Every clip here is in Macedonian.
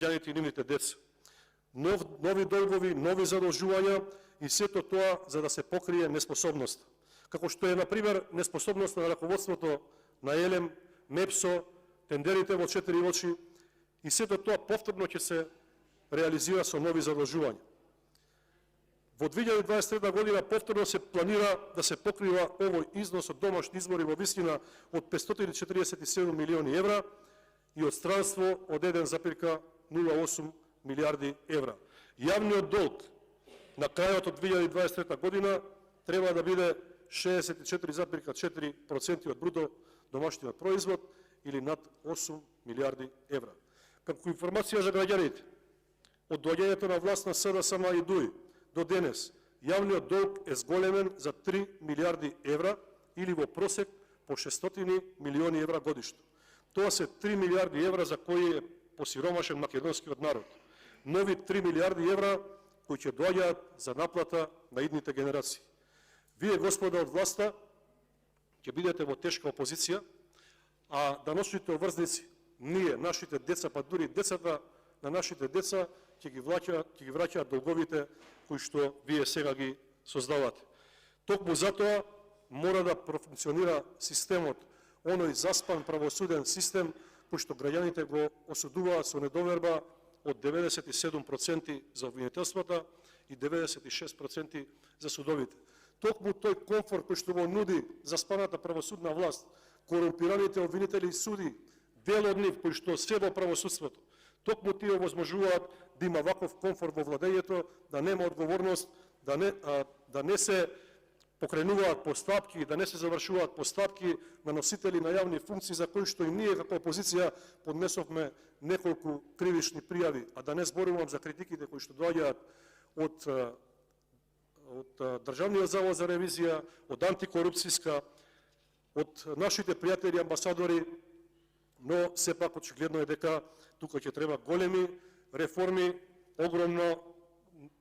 граѓаните и нивните деца. Нови долгови, нови задолжувања и сето тоа за да се покрие неспособност. Како што е, например, неспособност на раководството на ЕЛЕМ, МЕПСО, тендерите во 4 очи и сето тоа повторно ќе се реализира со нови задолжувања. Во 2023 година повторно се планира да се покрива овој износ од домашни извори во висина од 547 милиони евра и од странство од 1,08 милиарди евра. Јавниот долг на крајот од 2023 година треба да биде 64,4% од бруто домашниот производ или над 8 милиарди евра. Како информација за граѓаните, од доаѓањето на власт на СДСМ и ДУИ до денес, јавниот долг е зголемен за 3 милиарди евра или во просек по 600 милиони евра годишно. Тоа се 3 милиарди евра за кои е посиромашен македонскиот народ. Нови 3 милиарди евра кои ќе доаѓаат за наплата на идните генерации. Вие, господа од власта, ќе бидете во тешка опозиција, а даношните обврзници, ние, нашите деца, па дури децата на нашите деца, ќе ги враќаат долговите кои што вие сега ги создавате. Токму затоа мора да профункционира системот, оној заспан правосуден систем кој што граѓаните го осудуваат со недоверба од 97% за обвинителствата и 96% за судовите. Токму тој комфорт кој што го нуди заспаната правосудна власт, корумпираните обвинители и суди, дел од нив кои што се во правосудството, токму тие овозможуваат да има ваков комфорт во владењето, да нема одговорност, да не се покренуваат постапки, да не се завршуваат постапки на носители на јавни функции за кои што и ние како опозиција поднесовме неколку кривични пријави, а да не зборувам за критиките кои што доаѓаат од Државниот завод за ревизија, од антикорупцијска, од нашите пријатели амбасадори, но сепак очигледно е дека тука ќе треба големи реформи,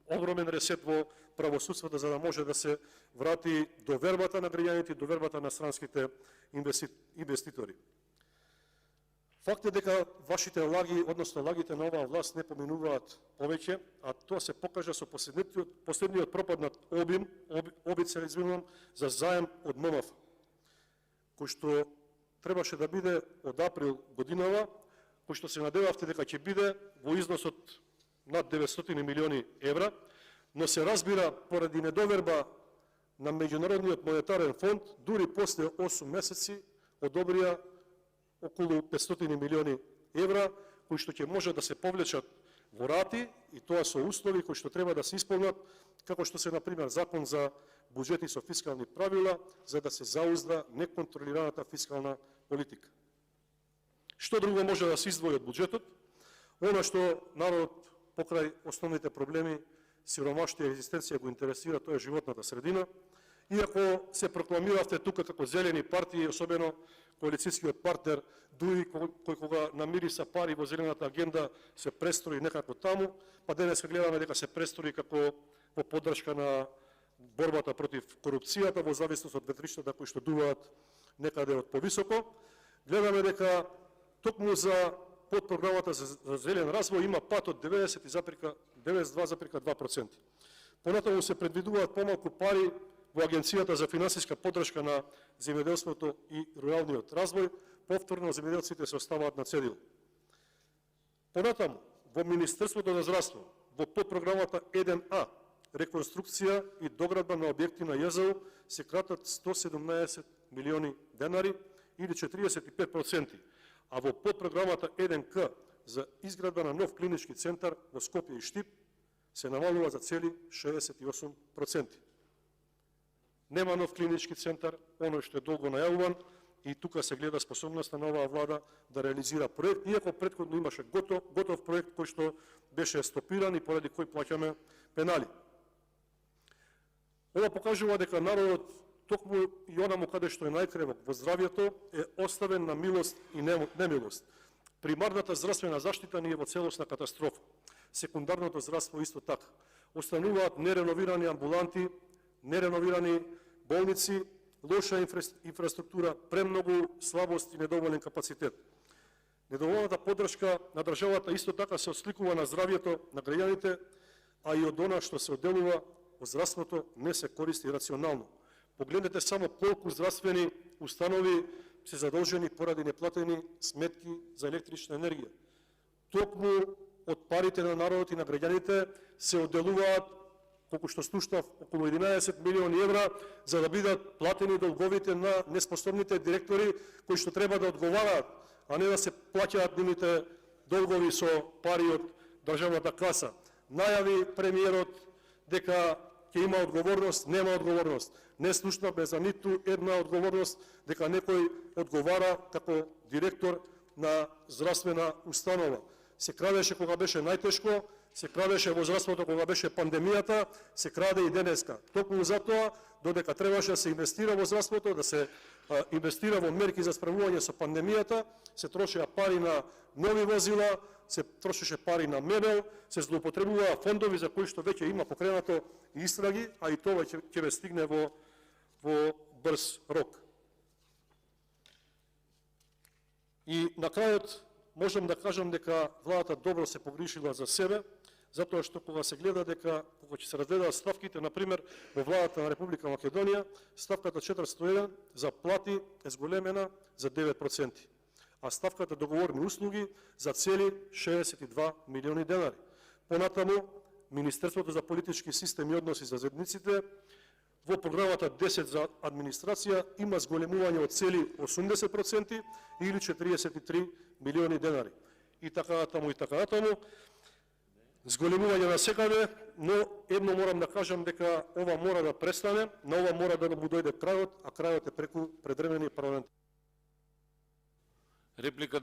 огромен ресет во правосудството за да може да се врати довербата на граѓаните, довербата на странските инвеститори. Факт е дека вашите лаги, односно лагите на оваа власт не поминуваат повеќе, а тоа се покажа со последниот пропаднат обица за заем од ММФ, кој што требаше да биде од април годинава, кој што се надевавте дека ќе биде во износ од над 900 милиони евра, но се разбира поради недоверба на Меѓународниот монетарен фонд, дури после 8 месеци одобрија околу 500 милиони евра, кои што ќе може да се повлечат во рати и тоа со услови кои што треба да се исполнат, како што се, например, закон за буџети со фискални правила, за да се заузда неконтролираната фискална политика. Што друго може да се издвои од буџетот? Она што народот покрај основните проблеми, сиромаштија и екзистенција го интересира, тоа е животната средина. Иако се прокламиравте тука како зелени партии, особено коалицијскиот партнер ДУИ, кој кога намириса пари во зелената агенда се престрои некако таму, па денес гледаме дека се престрои како во поддршка на борбата против корупцијата, во зависност од ветриштата кои што дуваат некаде од повисоко. Гледаме дека токму за подпрограмата за зелен развој има пат од 92,2%. Понатаму се предвидуваат помалку пари во Агенцијата за финансиска поддршка на земјоделството и руралниот развој, повторно земјоделците се оставаат на цедил. Понатаму, во Министерството на здравство, во подпрограмата 1А, реконструкција и доградба на објекти на ЈЗУ се кратат 117 милиони денари или 45%, а во подпрограмата 1К за изградба на нов клинички центар во Скопје и Штип се намалува за цели 68%. Нема нов клинички центар, оној што е долго најавуван, и тука се гледа способноста на оваа влада да реализира проект, иако претходно имаше готов проект кој што беше стопиран и поради кој плаќаме пенали. Ова покажува дека народот, токму и онаму каде што е најкревок во здравјето, е оставен на милост и немилост. Примарната здравствена заштита ни е во целосна катастрофа. Секундарното здравство исто така. Остануваат нереновирани амбуланти, нереновирани болници, лоша инфраструктура, премногу слабост и недоволен капацитет. Недоволната поддршка на државата исто така се осликува на здравјето на граѓаните, а и од она што се одделува од здравството не се користи рационално. Погледнете само колку здравствени установи се задолжени поради неплатени сметки за електрична енергија. Токму од парите на народот и на граѓаните се одделуваат, колку што слушнав, околу 11 милиони евра за да бидат платени долговите на неспособните директори кои што треба да одговараат, а не да се плаќаат нивните долгови со пари од државната каса. Најави премиерот дека ќе има одговорност, нема одговорност. Не слушнавме за ниту една одговорност дека некој одговара како директор на здравствена установа. Се крадеше кога беше најтешко, се крадеше во здравството кога беше пандемијата, се краде и денеска. Токму затоа, додека требаше да се инвестира во здравството, да се инвестира во мерки за справување со пандемијата, се трошеа пари на нови возила, се трошеше пари на мебел, се злоупотребуваа фондови за кои што веќе има покренато истраги, а и тоа ќе ве стигне во брз рок. И на крајот можам да кажам дека владата добро се погрижила за себе, затоа што кога се гледа дека кога ќе се разгледаат ставките, например, во владата на Република Македонија, ставката 401 за плати е зголемена за 9%, а ставката договорни услуги за цели 62 милиони денари. Понатаму, Министерството за политички систем и односи за заедниците во програмата 10 за администрација има зголемување од цели 80% или 43 милиони денари. И така натаму, и така натаму. Зголемување на секаде, но едно морам да кажам дека ова мора да престане, на ова мора да му дојде крајот, а крајот е преку предремени парламент. Реплика